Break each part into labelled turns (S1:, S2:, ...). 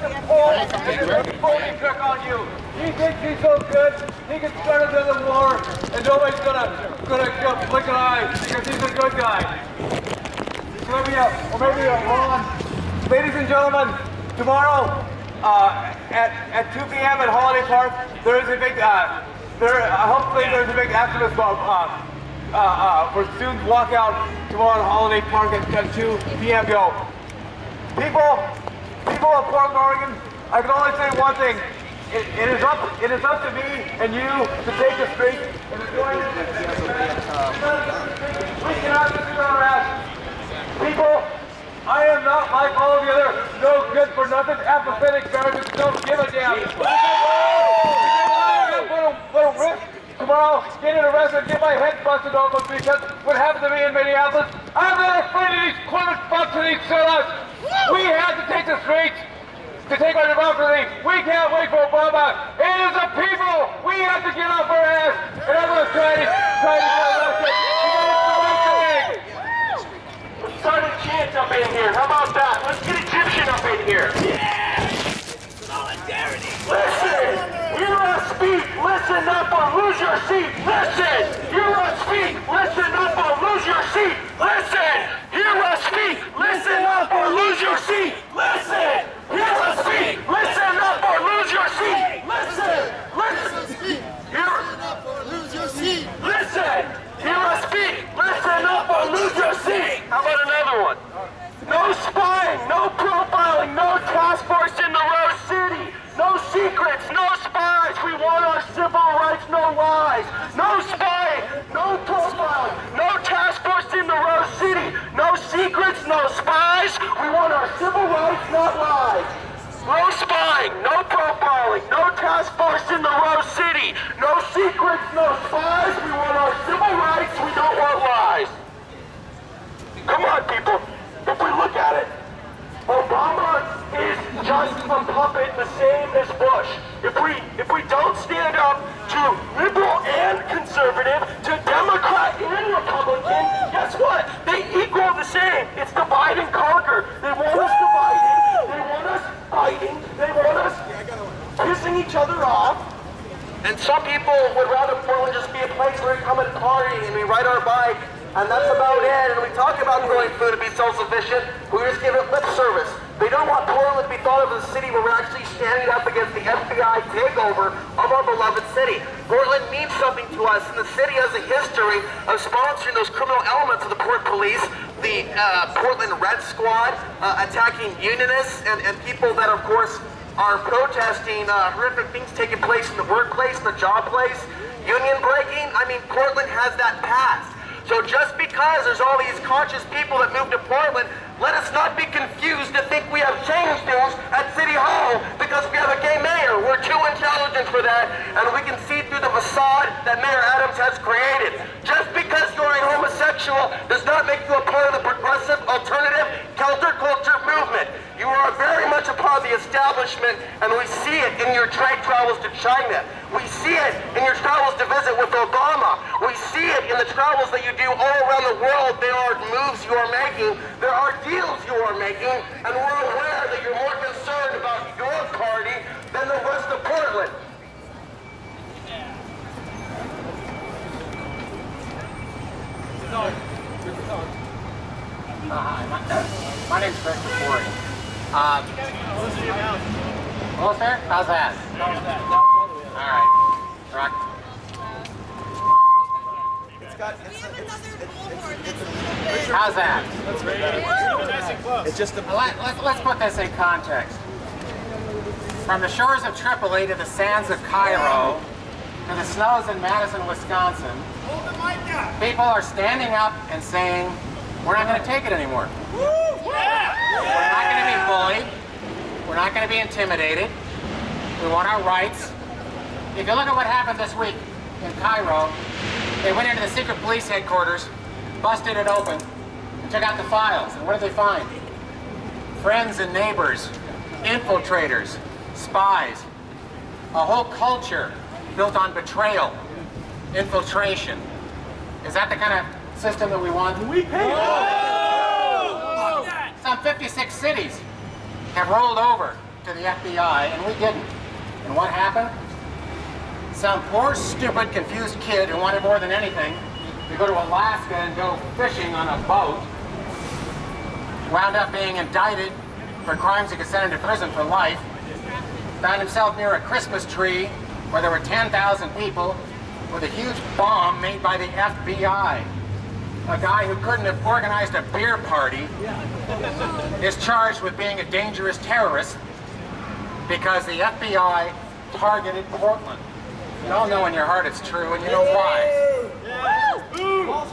S1: just pull and just a phony trick on you. He thinks he's so good, he can start another war, and nobody's gonna blink an eye because he's a good guy. Maybe a Ron. Ladies and gentlemen, tomorrow at 2 p.m. at Holiday Park, there is a big hopefully there's a big activist for students walkout tomorrow at Holiday Park at 2 p.m. Go. People of Portland, Oregon, I can only say one thing. It is up to me and you to take the street and enjoy it. We cannot just sit on our ass. People, I am not like all of the other no good for nothing apathetic Americans who don't give a damn. Little risk tomorrow, getting arrested, get my head busted open because what happened to me in Minneapolis, I'm not afraid of these corporate fucks and these sellouts. We have to take the streets to take our democracy. We can't wait for Obama. It is the people. We have to get off our ass. And everyone's trying to get elected.
S2: Let's start a chant up in here. How about that? Let's get Egyptian up in here.
S3: Yeah! Solidarity!
S2: Listen! Hear us speak! Listen up or lose your seat! Listen! Hear us speak! Listen up or lose your seat! Listen! Hear us speak! Listen up or lose your seat! Listen! Hear us speak! Listen up or lose your seat! Listen! Listen! Hear up or lose your seat! Listen! Hear us speak! Listen up or lose your seat! How about another one? No spying, no profiling, no task force in the Rose City. No secrets, no spies. We want our civil rights, no lies. No spying, no profiling, no task force in the Rose City. No secrets, no spies. We want our civil rights, not lies. No spying, no profiling, no task force in the Rose City. No secrets, no spies. We want our civil rights, we don't want lies. Come on, people. If we look at it, Obama is just a puppet the same as Bush. If we don't stand up to liberal and conservative, to Democrat and Republican, guess what? They equal the same. It's divide and conquer. They want us divided. They want us fighting. They want us pissing each other off. And some people would rather Portland just be a place where we come and party and we ride our bike. And that's about it. And we talk about growing food to be self-sufficient. We just give it lip service. They don't want Portland to be thought of as a city where we're actually standing up against the FBI takeover of our beloved city. Portland means something to us, and the city has a history of sponsoring those criminal elements of the Port Police, the Portland Red Squad, attacking unionists and people that, of course, are protesting horrific things taking place in the workplace, in the job place, union breaking. I mean, Portland has that past. So just because there's all these conscious people that move to Portland, let us not be confused to think we have changed things at City Hall because we have a gay mayor. We're too intelligent for that, and we can see through the facade that Mayor Adams has created. Just because you're a homosexual does not make you a part of the progressive, alternative, counterculture movement. You are very much a part of the establishment, and we see it in your trade travels to China. We see it in your travels to visit with Obama. We see it in the travels that you do all around the world. There are moves you are making. There are deals you are making. And we're aware that you're more concerned about your party than the rest of Portland.
S4: Hi, my name's Chris Corey. Almost there? How's that? All right. Rock. How's that?
S5: It's just a...
S4: Let's put this in context. From the shores of Tripoli to the sands of Cairo to the snows in Madison, Wisconsin, people are standing up and saying, we're not going to take it anymore. We're not going to be bullied. We're not going to be intimidated. We want our rights. If you look at what happened this week in Cairo, they went into the secret police headquarters, busted it open, and took out the files. And what did they find? Friends and neighbors, infiltrators, spies, a whole culture built on betrayal, infiltration. Is that the kind of system that we want?
S5: We pay.
S4: Some 56 cities have rolled over to the FBI, and we didn't. And what happened? Some poor, stupid, confused kid who wanted more than anything to go to Alaska and go fishing on a boat wound up being indicted for crimes he could send into prison for life, found himself near a Christmas tree where there were 10,000 people with a huge bomb made by the FBI. A guy who couldn't have organized a beer party is charged with being a dangerous terrorist because the FBI targeted Portland. You all know in your heart it's true, and you know why.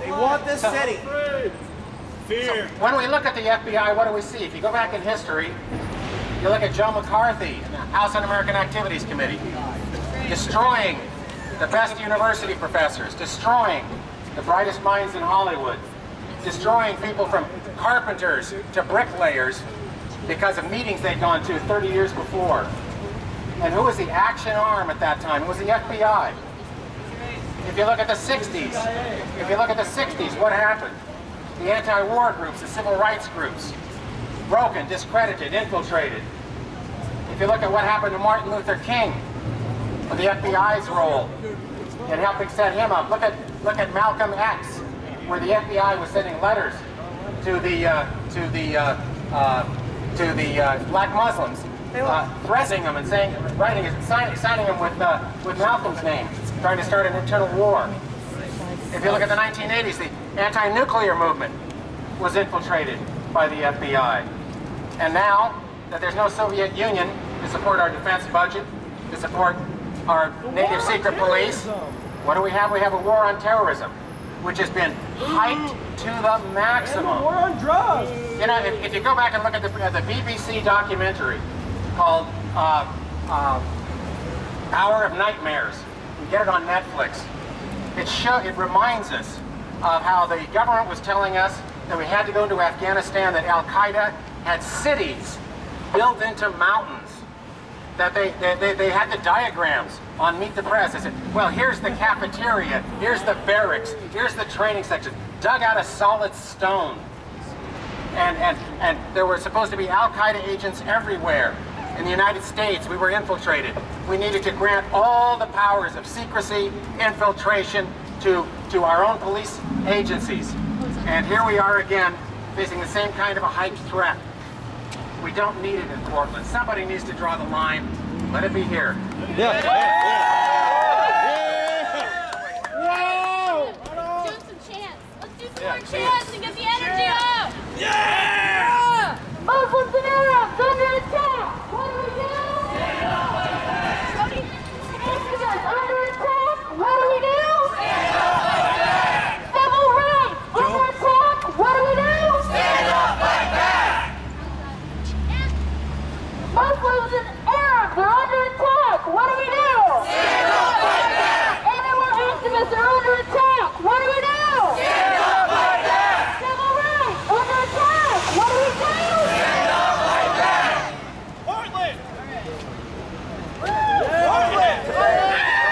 S5: They want this city.
S4: Fear. So when we look at the FBI, what do we see? If you go back in history, you look at Joe McCarthy and the House Un-American Activities Committee, destroying the best university professors, destroying the brightest minds in Hollywood, destroying people from carpenters to bricklayers because of meetings they'd gone to 30 years before. And who was the action arm at that time? It was the FBI. If you look at the 60s, what happened? The anti-war groups, the civil rights groups, broken, discredited, infiltrated. If you look at what happened to Martin Luther King, with the FBI's role in helping set him up. Look at Malcolm X, where the FBI was sending letters to the black Muslims, threatening them and saying, signing them with Malcolm's name, trying to start an internal war. If you look at the 1980s, the anti-nuclear movement was infiltrated by the FBI. And now that there's no Soviet Union to support our defense budget, to support our native secret police, what do we have? We have a war on terrorism, which has been hyped to the maximum.
S5: War on drugs.
S4: You know, if you go back and look at the BBC documentary called Hour of Nightmares, you get it on Netflix. It reminds us of how the government was telling us that we had to go into Afghanistan, that Al-Qaeda had cities built into mountains, that they had the diagrams on Meet the Press. They said, well, here's the cafeteria, here's the barracks, here's the training section, dug out of solid stone. And there were supposed to be Al-Qaeda agents everywhere. In the United States, we were infiltrated. We needed to grant all the powers of secrecy, infiltration to our own police agencies. And here we are again, facing the same kind of a hyped threat. We don't need it in Portland. Somebody needs to draw the line. Let it be here.
S5: Yeah.
S6: Whoa! Do some chants. Let's do some more chants and get the energy up.
S3: Yeah!
S6: Muslims and Arabs under attack. What do we do? Muslims under attack. What do we do? Civil rights under attack. What do we do?
S3: Stand up like that!
S6: Muslims and Arabs are under attack. What do we do?
S3: Stand up like that!
S6: Animal activists are under attack. What do we do?
S3: Stand up like that!
S6: Civil rights under attack. What do we do?
S3: Stand up like that!
S5: Portland.
S7: And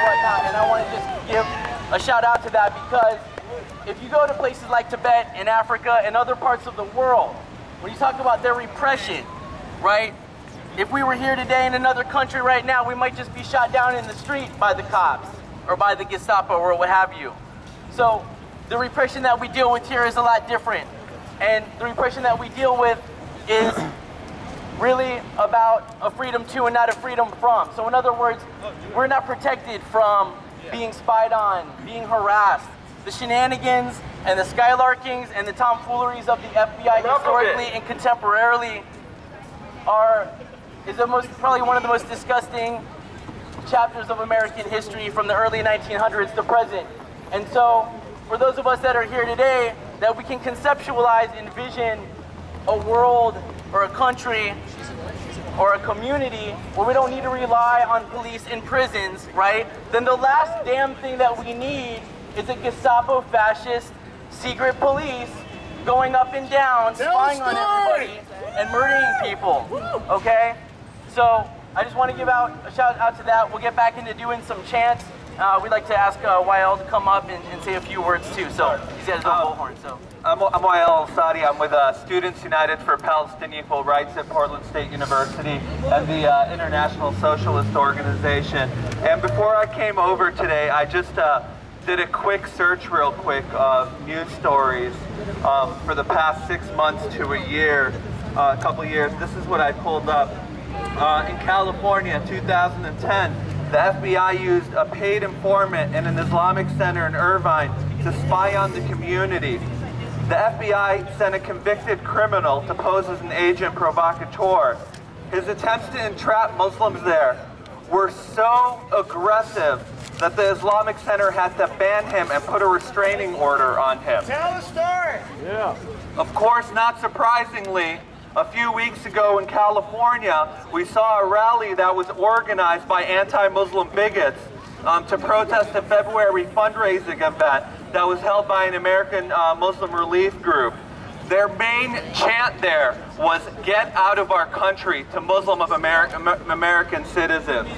S7: whatnot, and I want to just give a shout out to that, because if you go to places like Tibet and Africa and other parts of the world, when you talk about their repression, right? If we were here today in another country right now, we might just be shot down in the street by the cops or by the Gestapo or what have you. So the repression that we deal with here is a lot different. And the repression that we deal with is really about a freedom to and not a freedom from. So in other words, we're not protected from being spied on, being harassed. The shenanigans and the skylarkings and the tomfooleries of the FBI historically and contemporarily is probably one of the most disgusting chapters of American history from the early 1900s to present. And so for those of us that are here today, that we can conceptualize, envision a world or a country or a community where we don't need to rely on police in prisons, right? Then the last damn thing that we need is a Gestapo fascist secret police going up and down, spying on everybody and murdering people, okay? So I just want to give out a shout out to that. We'll get back into doing some chants we'd like to ask Wael to come up and say a few words too. So he's got his own bullhorn. So
S1: I'm Wael Al-Sadi. I'm with Students United for Palestinian Equal Rights at Portland State University and the International Socialist Organization. And before I came over today, I just did a quick search real quick of news stories for the past 6 months to a year, a couple years. This is what I pulled up. In California, 2010, the FBI used a paid informant in an Islamic center in Irvine to spy on the community. The FBI sent a convicted criminal to pose as an agent provocateur. His attempts to entrap Muslims there were so aggressive that the Islamic Center had to ban him and put a restraining order on him.
S5: Tell the story.
S1: Yeah. Of course, not surprisingly, a few weeks ago in California, we saw a rally that was organized by anti-Muslim bigots to protest a February fundraising event that was held by an American Muslim relief group. Their main chant there was, "Get out of our country," to Muslim American citizens.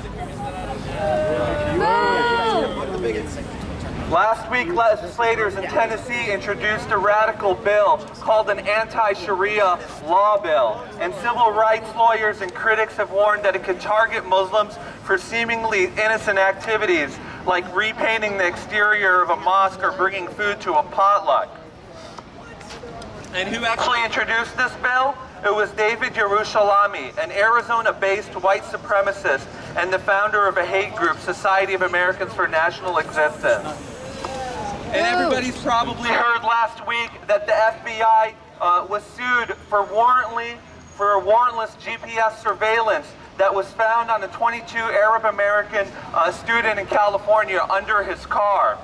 S1: Last week, legislators in Tennessee introduced a radical bill called an anti-Sharia law bill. And civil rights lawyers and critics have warned that it could target Muslims for seemingly innocent activities, like repainting the exterior of a mosque or bringing food to a potluck. And who actually introduced this bill? It was David Yerushalmi, an Arizona-based white supremacist and the founder of a hate group, Society of Americans for National Existence. And everybody's probably heard last week that the FBI was sued for warrantless GPS surveillance that was found on a 22 Arab American student in California under his car.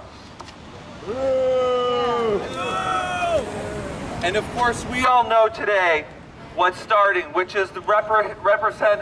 S1: And of course, we all know today what's starting, which is the represent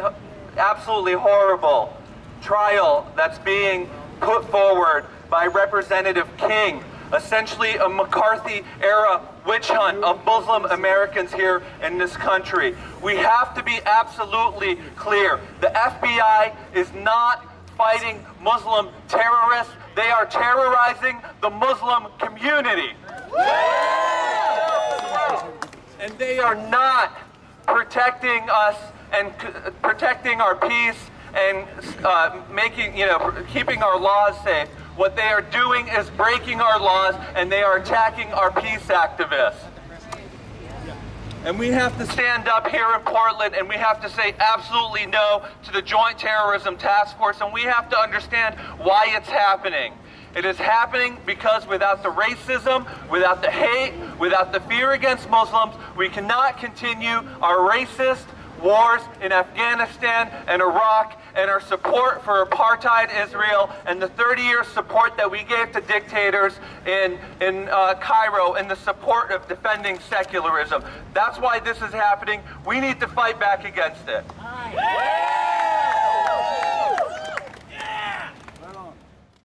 S1: absolutely horrible trial that's being put forward by Representative King, essentially a McCarthy-era witch hunt of Muslim Americans here in this country. We have to be absolutely clear. The FBI is not fighting Muslim terrorists. They are terrorizing the Muslim community. And they are not protecting us and protecting our peace and keeping our laws safe. What they are doing is breaking our laws, and they are attacking our peace activists. And we have to stand up here in Portland, and we have to say absolutely no to the Joint Terrorism Task Force, and we have to understand why it's happening. It is happening because without the racism, without the hate, without the fear against Muslims, we cannot continue our racist wars in Afghanistan and Iraq, and our support for apartheid Israel, and the 30-year support that we gave to dictators in Cairo, and the support of defending secularism. That's why this is happening. We need to fight back against it.